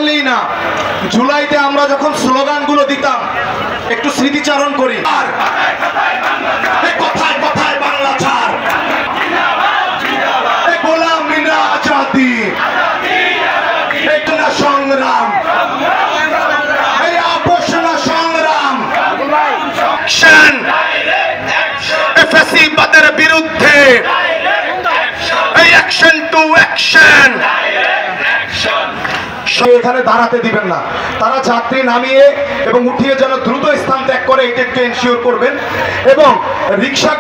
বললেই না, জুলাইতে আমরা যখন স্লোগানগুলো দিতাম একটু স্মৃতিচারণ করি। আর কথায় কথায় বাংলা ছাড়, গোলামি না আজাদি, এটা সংগ্রাম, এই আপোষ না সংগ্রাম, ফ্যাসিবাদের বিরুদ্ধে অ্যাকশন টু অ্যাকশন। এখানে দাঁড়াতে দিবেন না, তারা যাত্রী নামিয়ে এবং উঠিয়ে যেন দ্রুত স্থান ত্যাগ করে এটাকে এনশিওর করবেন। এবং রিক্সা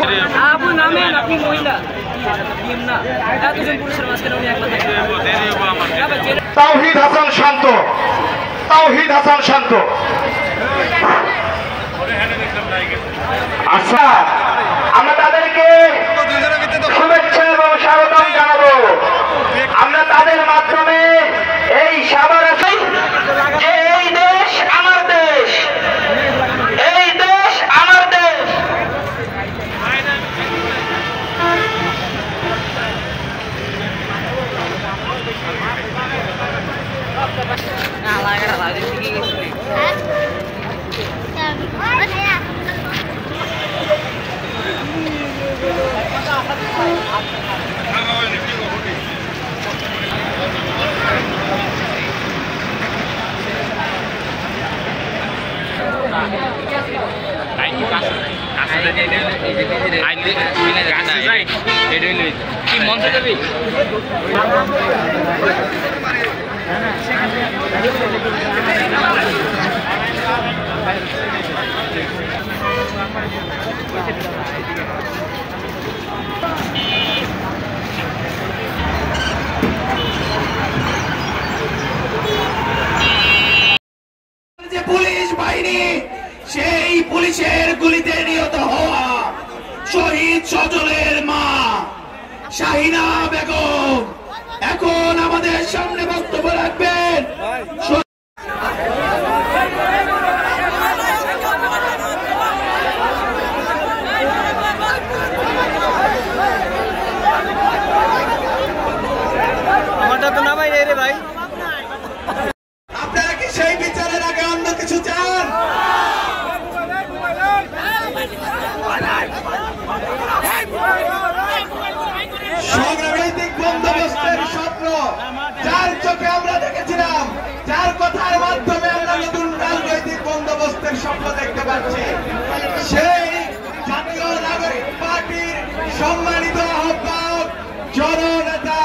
তাওহিদ হাসান শান্ত, তাওহিদ হাসান শান্ত। আচ্ছা, আমরা তাদেরকে শুভেচ্ছা এবং স্বাগতম জানাবো। আমরা তাদের মাধ্যমে এই সাবার যে এই দেশ আমার দেশ, এই দেশ আমার দেশ। পুলিশ বাহিনী সেই পুলিশের গুলিতে নিহত হওয়া শহীদ সজলের মা শাহিনা বেগম এখন আমাদের সামনে বক্তব্য রাখবেন। আপনারা কি সেই বিচারের আগে অন্য কিছু চান? সংরাজনৈতিক বন্দোবস্তের স্বপ্ন যার চোখে আমরা দেখেছিলাম, যার কথার মাধ্যমে আমরা নতুন রাজনৈতিক বন্দোবস্তের স্বপ্ন দেখতে পাচ্ছি, সেই জাতীয় নাগরিক পার্টির সম্মানিত আহ্বায়ক জননেতা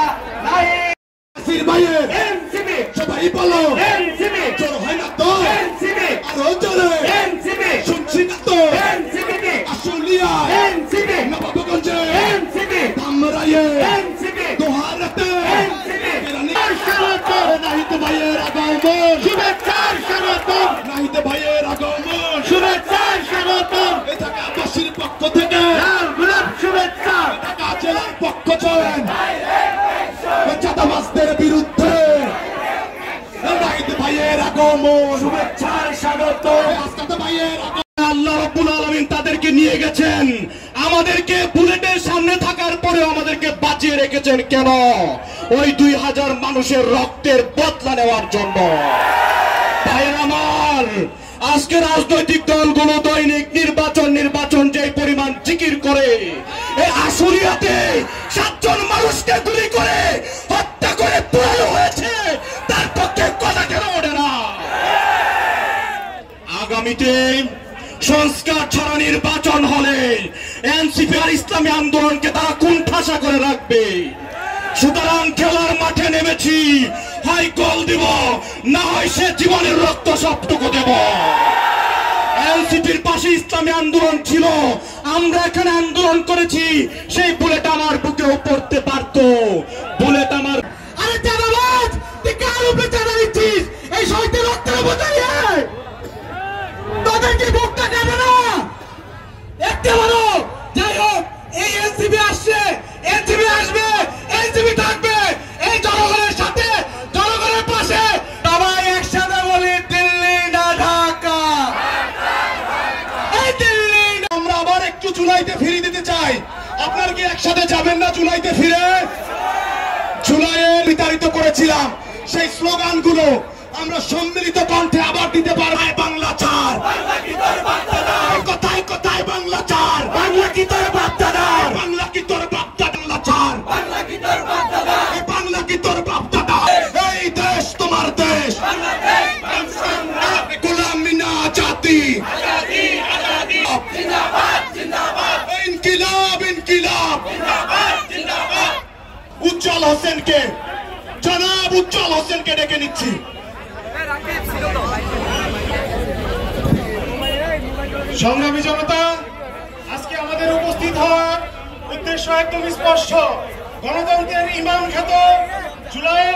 সবাই বলো জোর হয় না তো, আরো জোরে শুনছি না তো, আশুলিয়া নবাবগঞ্জে ধামরাইয়ে দোহারাতে নাহিদ ভাইয়ের আগমন, শুভেচ্ছার স্বাগতম, নাহিদ ভাইয়ের আগমন, শুভেচ্ছার স্বাগতম। ঢাকাবাসীর পক্ষ থেকে শুভেচ্ছা, ঢাকা জেলার পক্ষ চাঁদাবাজদের বিরুদ্ধে নাহিদ ভাইয়ের আগমন, শুভেচ্ছার স্বাগত। আসকাত ভাইয়ের আগমন। আল্লাহ রাব্বুল আলামিন তাদেরকে নিয়ে গেছেন, আমাদেরকে বুলেটের সামনে থাকার পরেও আমাদেরকে বাঁচিয়ে রেখেছেন কেন? ওই 2000 মানুষের রক্তের বদলা নেওয়ার জন্য। ভাইয়ের আমার, আজকে রাজনৈতিক দলগুলো দৈনিক নির্বাচন যে পরিমাণ জিকির করে, এই আশুলিয়াতে 7 জন মানুষকে গুলি করে হত্যা করে পোড়ানো হয়েছে, তার পক্ষে কথা কেন ওঠে না? আগামীতে সংস্কার ছাড়া নির্বাচন হলে এনসিপি আর ইসলামী আন্দোলনকে তারা কুণ্ঠাসা করে রাখবে। সুতরাং খেলার মাঠে নেমেছি, হয় গোল দিব, না হয় সে জীবনের রক্ত সবটুকু দেব। এনসিপির পাশে ইসলামী আন্দোলন ছিল, আমরা এখানে আন্দোলন করেছি, সেই বুলেট আমার বুকেও পড়তে পারতো। বুলেট আমার আরে চাঁদাবাজ, তুই কার উপরে চাঁদা দিচ্ছিস? এই শহীদের রক্তের বোঝাইয়ে তাদেরকে ভোটটা দেবে না দেখতে পারো। যাই হোক, এই এনসিপি আসছে, এনসিপি আসবে, এনসিপি থাকবে এই জনগণের সাথে, জনগণের পাশে। সবাই একসাথে বলি দিল্লি না ঢাকা, এই দিল্লি। আমরা আবার একটু জুলাইতে ফিরে দিতে চাই, আপনার কি একসাথে যাবেন না জুলাইতে ফিরে? জুলাইয়ে বিতাড়িত করেছিলাম সেই স্লোগানগুলো আমরা সম্মিলিত কণ্ঠে আবার দিতে পারবো বাংলা চার। কোথায় কোথায় বাংলা চার? বাংলা কি তোর বাপদাদা? বাংলা কি তোর বাপদাদা? বাংলা চার। বাংলা কি তোর বাপদাদা? এই দেশ তোমার দেশ, গোলামি না জাতি। ইনকিলাব ইনকিলাব। উজ্জ্বল হোসেনকে, জনাব উজ্জ্বল হোসেনকে ডেকে নিচ্ছি। সংগ্রামী জনতা, আজকে আমাদের উপস্থিত হওয়ার উদ্দেশ্য একদম স্পষ্ট। গণতন্ত্রের ইমাম খ্যাত জুলাইয়ের